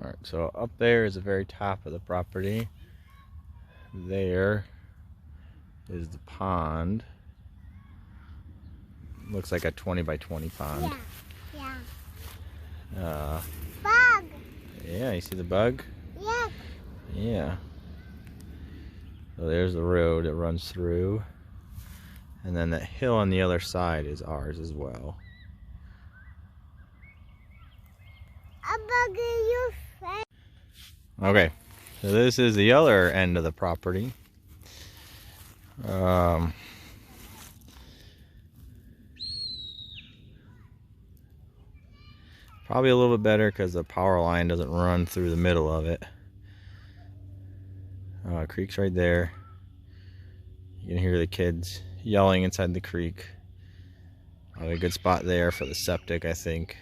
Alright, so up there is the very top of the property. There is the pond. Looks like a 20 by 20 pond. Yeah. Bug. Yeah, you see the bug? Yeah. Yeah. So there's the road that runs through. And then that hill on the other side is ours as well. A bug in your face. Okay, so this is the other end of the property. Probably a little bit better because the power line doesn't run through the middle of it. Creek's right there. You can hear the kids yelling inside the creek. Probably a good spot there for the septic, I think.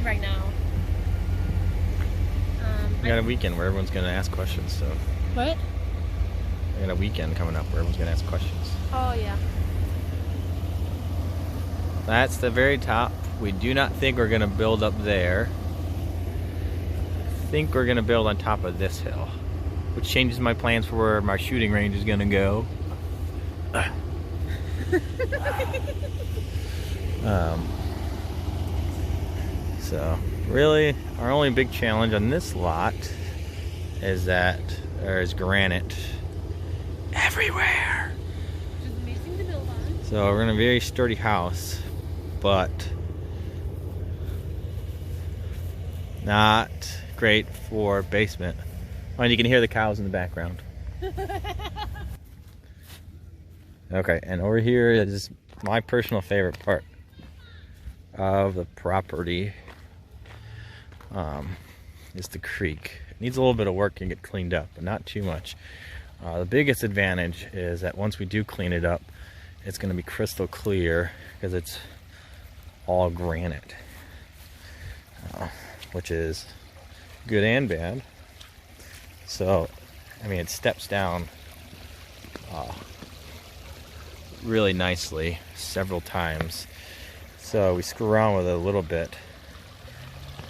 Right now. We got a weekend where everyone's going to ask questions, so. What? We got a weekend coming up where everyone's going to ask questions. Oh, yeah. That's the very top. We do not think we're going to build up there. I think we're going to build on top of this hill, which changes my plans for where my shooting range is going to go. So really our only big challenge on this lot is that there's granite everywhere. Which is amazing to build on. So we're in a very sturdy house, but not great for basement. And you can hear the cows in the background. Okay, and over here is my personal favorite part of the property. Is the creek. It needs a little bit of work and get cleaned up, but not too much. The biggest advantage is that once we do clean it up, it's going to be crystal clear because it's all granite, which is good and bad. So, I mean, it steps down really nicely several times. So we screw around with it a little bit,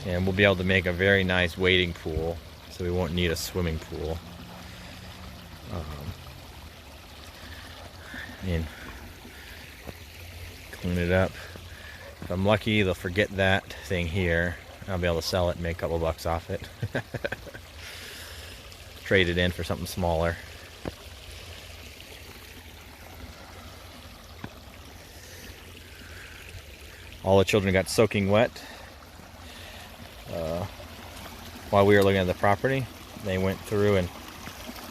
and we'll be able to make a very nice wading pool, so we won't need a swimming pool. I mean, clean it up. If I'm lucky, they'll forget that thing here. I'll be able to sell it and make a couple bucks off it. Trade it in for something smaller. All the children got soaking wet while we were looking at the property. They went through and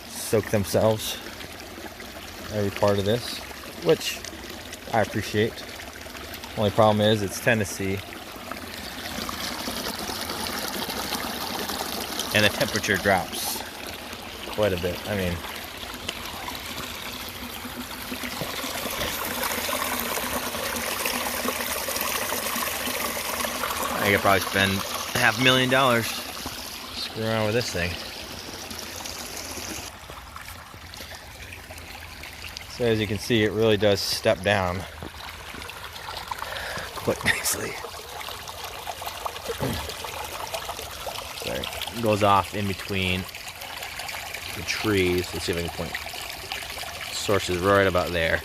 soaked themselves every part of this, which I appreciate. Only problem is it's Tennessee, and the temperature drops quite a bit. I mean, I could probably spend $500,000 screwing around with this thing. So as you can see, it really does step down quite nicely. Sorry, it goes off in between the trees. Let's see if I can point. Source is right about there.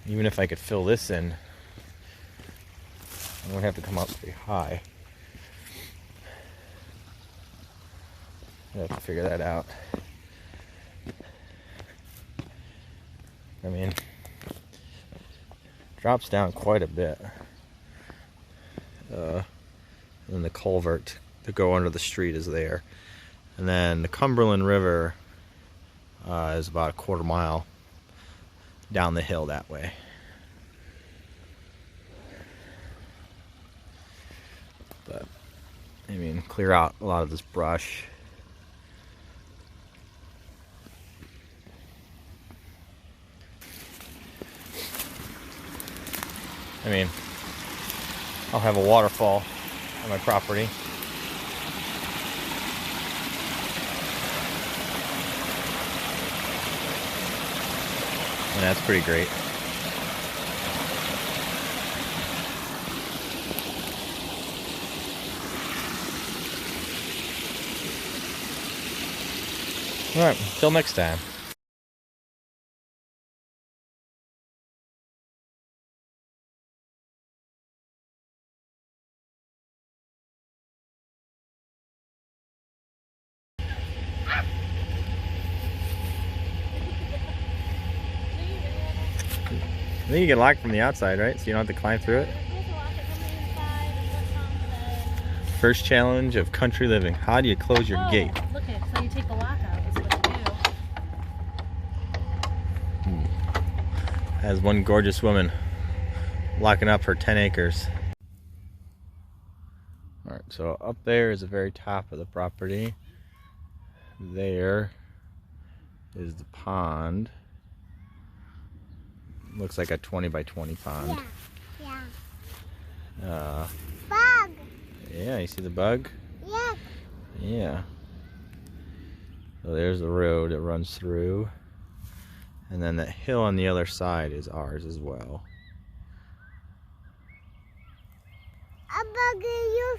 Even if I could fill this in, I wouldn't have to come up very high. I have to figure that out. I mean, drops down quite a bit. And then the culvert to go under the street is there. And then the Cumberland River is about a quarter mile down the hill that way. But, I mean, clear out a lot of this brush. I mean, I'll have a waterfall on my property. And that's pretty great. Alright, until next time. I think you can lock it from the outside, right? So you don't have to climb through it. First challenge of country living. How do you close your gate? Look at, so you take the lock out is what you do. As one gorgeous woman locking up her 10 acres. Alright, so up there is the very top of the property. There is the pond. Looks like a 20 by 20 pond. Yeah. Bug. Yeah, you see the bug? Yes. Yeah. So there's the road that runs through. And then that hill on the other side is ours as well. A bug in your